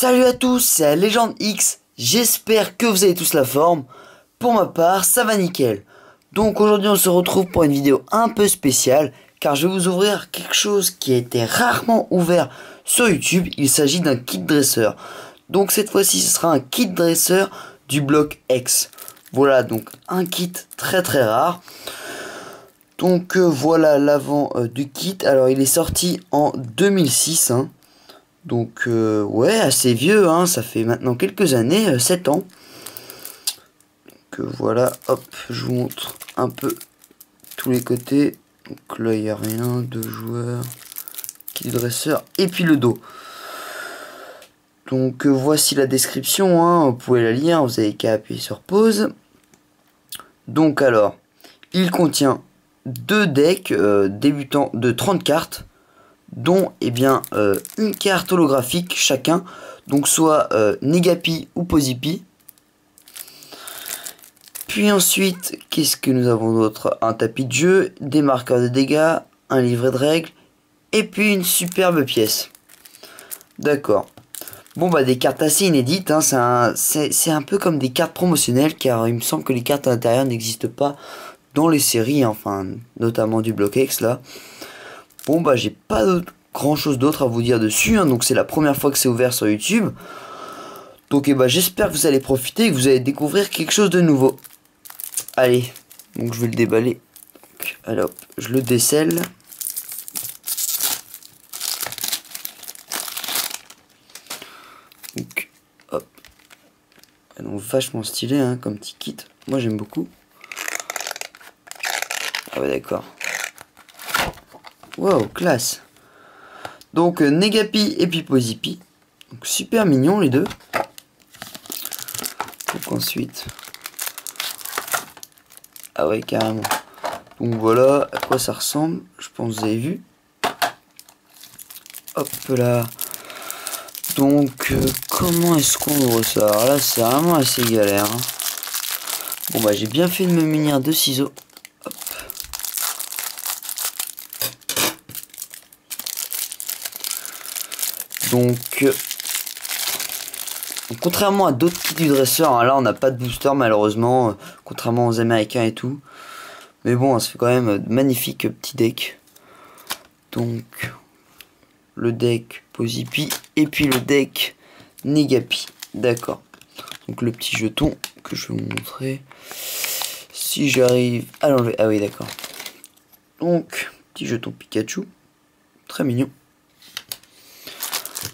Salut à tous, c'est la Légende X, j'espère que vous avez tous la forme. Pour ma part, ça va nickel. Donc aujourd'hui on se retrouve pour une vidéo un peu spéciale, car je vais vous ouvrir quelque chose qui a été rarement ouvert sur YouTube. Il s'agit d'un kit dresseur. Donc cette fois-ci ce sera un kit dresseur du bloc X. Voilà, donc un kit très rare. Donc voilà l'avant du kit. Alors il est sorti en 2006 hein. Donc ouais, assez vieux hein, ça fait maintenant quelques années, 7 ans. Donc voilà, hop, je vous montre un peu tous les côtés. Donc là il n'y a rien, deux joueurs, kit dresseur et puis le dos. Donc voici la description hein, vous pouvez la lire, vous avez qu'à appuyer sur pause. Donc alors, il contient deux decks débutants de 30 cartes, dont une carte holographique chacun, donc soit Negapi ou Pozipi. Puis ensuite, qu'est-ce que nous avons d'autre? Un tapis de jeu, des marqueurs de dégâts, un livret de règles, et puis une superbe pièce. D'accord. Bon bah des cartes assez inédites, hein, c'est un peu comme des cartes promotionnelles, car il me semble que les cartes à l'intérieur n'existent pas dans les séries, hein, enfin notamment du bloc X là. Bon bah j'ai pas grand chose d'autre à vous dire dessus, hein, donc c'est la première fois que c'est ouvert sur YouTube. Donc j'espère que vous allez profiter et que vous allez découvrir quelque chose de nouveau. Allez, donc je vais le déballer. Donc, allez hop, je le décèle. Donc hop. Donc vachement stylé hein, comme petit kit. Moi j'aime beaucoup. Ah ouais d'accord. Wow, classe. Donc Negapi et puis Pozipi. Donc super mignon les deux. Donc ensuite. Ah ouais carrément. Donc voilà à quoi ça ressemble. Je pense que vous avez vu. Hop là. Donc comment est-ce qu'on ouvre ça? Alors là c'est vraiment assez galère. Hein. Bon bah j'ai bien fait de me munir de ciseaux. Hop. Donc contrairement à d'autres kits du dresseur, hein, là on n'a pas de booster malheureusement, contrairement aux américains et tout. Mais bon, ça fait quand même de magnifiques petits decks. Donc le deck Pozipi et puis le deck Negapi. D'accord. Donc le petit jeton que je vais vous montrer. Si j'arrive à l'enlever. Ah oui d'accord. Donc petit jeton Pikachu. Très mignon.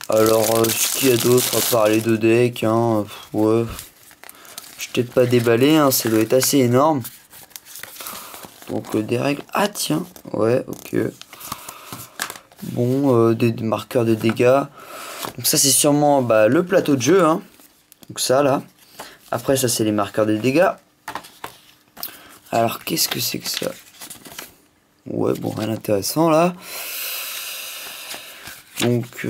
Alors ce qu'il y a d'autre à part les deux decks hein, ouais. Je t'ai pas déballé hein, ça doit être assez énorme. Donc des règles. Ah tiens. Ouais ok. Bon, des marqueurs de dégâts. Donc ça c'est sûrement le plateau de jeu. Hein. Donc ça là. Après ça c'est les marqueurs de dégâts. Alors qu'est-ce que c'est que ça? Ouais bon rien d'intéressant là. Donc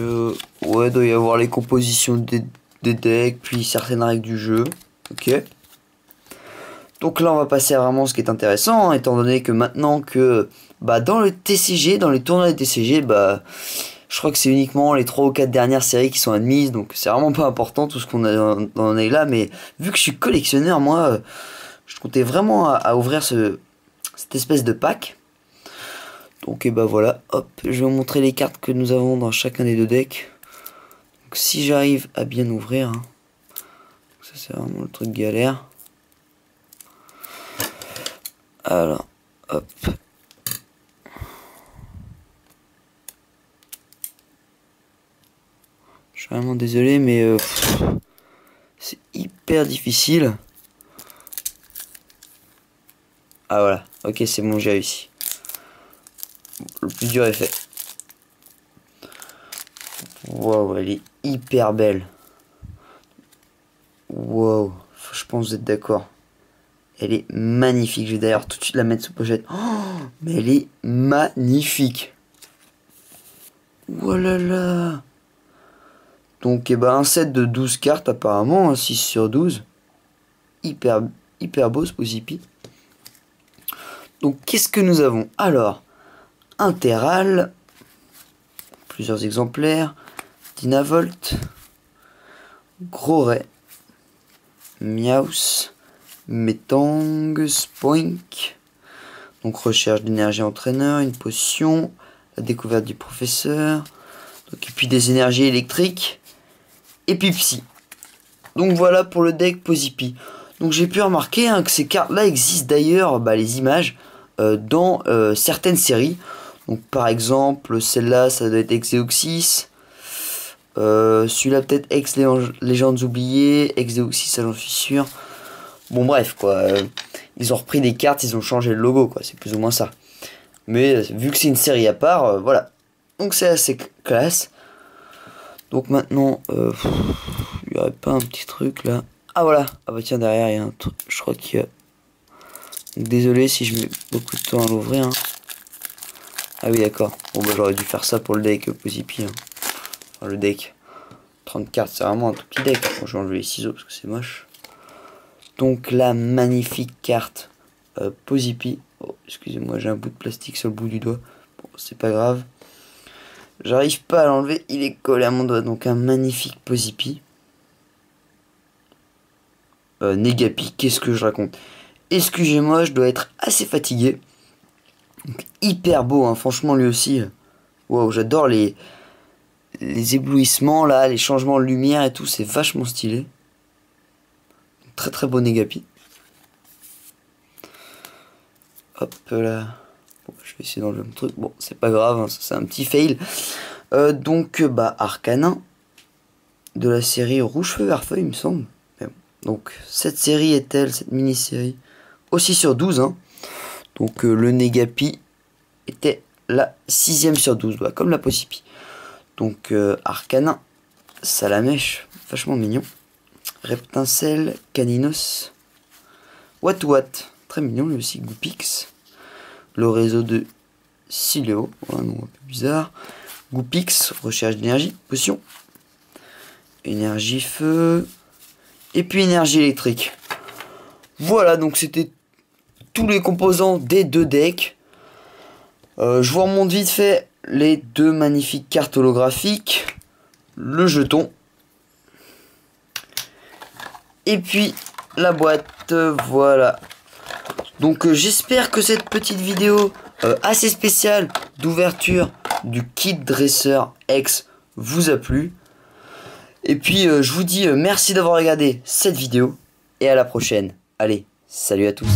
ouais doit y avoir les compositions des decks. Puis certaines règles du jeu. Ok. Donc là on va passer à vraiment ce qui est intéressant. Hein, étant donné que maintenant que dans le TCG, dans les tournois de TCG, je crois que c'est uniquement les 3 ou 4 dernières séries qui sont admises, donc c'est vraiment pas important tout ce qu'on en est là, mais vu que je suis collectionneur, moi, je comptais vraiment à ouvrir cette espèce de pack. Donc voilà, hop, je vais vous montrer les cartes que nous avons dans chacun des deux decks. Donc si j'arrive à bien ouvrir, hein, ça c'est vraiment le truc galère. Alors, hop. Je suis vraiment désolé, mais c'est hyper difficile. Ah voilà, ok c'est bon, j'ai réussi. Le plus dur est fait. Wow, elle est hyper belle. Wow, je pense que vous êtes d'accord. Elle est magnifique, je vais d'ailleurs tout de suite la mettre sous pochette. Oh, mais elle est magnifique. Voilà. Donc un set de 12 cartes apparemment, hein, 6 sur 12. Hyper beau ce Pozipi. Donc qu'est-ce que nous avons? Alors, un Terral, plusieurs exemplaires, Dynavolt, Gros Ray, Miaus, Metang, Spoink. Donc recherche d'énergie entraîneur, une potion, la découverte du professeur. Donc, et puis des énergies électriques. Et puis Psy. Donc voilà pour le deck Pozipi. Donc j'ai pu remarquer que ces cartes-là existent d'ailleurs, les images, dans certaines séries. Donc par exemple, celle-là, ça doit être Exeoxys. Celui-là peut-être Légendes oubliées. Exeoxys, ça j'en suis sûr. Bon bref quoi. Ils ont repris des cartes, ils ont changé le logo quoi. C'est plus ou moins ça. Mais vu que c'est une série à part, voilà. Donc c'est assez classe. Donc maintenant, il n'y aurait pas un petit truc là. Ah voilà. Ah bah tiens, derrière il y a un truc. Je crois qu'il y a... Donc, désolé si je mets beaucoup de temps à l'ouvrir. Hein. Ah oui d'accord. Bon bah j'aurais dû faire ça pour le deck Pozipi. Hein. Enfin, le deck. 30 cartes, c'est vraiment un tout petit deck. Bon, je vais enlever les ciseaux parce que c'est moche. Donc la magnifique carte Pozipi. Oh, excusez-moi, j'ai un bout de plastique sur le bout du doigt. Bon, c'est pas grave. J'arrive pas à l'enlever, il est collé à mon doigt. Donc un magnifique Pozipi. Negapi, qu'est-ce que je raconte? Excusez-moi, je dois être assez fatigué. Donc, hyper beau, hein, franchement lui aussi. Waouh, j'adore les éblouissements là, les changements de lumière et tout, c'est vachement stylé. Très très beau Negapi. Hop là. Bon, je vais essayer d'enlever mon truc. Bon, c'est pas grave, hein, c'est un petit fail. Donc, Arcanin. De la série Rouge Feu Vert Feu, il me semble. Bon. Donc, cette série est-elle, cette mini-série, aussi sur 12. Hein. Donc, le Negapi était la 6ème sur 12, comme la Pozipi. Donc, Arcanin. Salamèche, vachement mignon. Reptincelle, Caninos. What, très mignon lui aussi. Goupix. Le réseau de Sileo, un nom un peu bizarre. Goupix, recherche d'énergie, potion. Énergie feu. Et puis énergie électrique. Voilà, donc c'était tous les composants des deux decks. Je vous remonte vite fait les deux magnifiques cartes holographiques. Le jeton. Et puis la boîte, voilà. Donc j'espère que cette petite vidéo assez spéciale d'ouverture du kit dresseur X vous a plu. Et puis je vous dis merci d'avoir regardé cette vidéo et à la prochaine. Allez, salut à tous.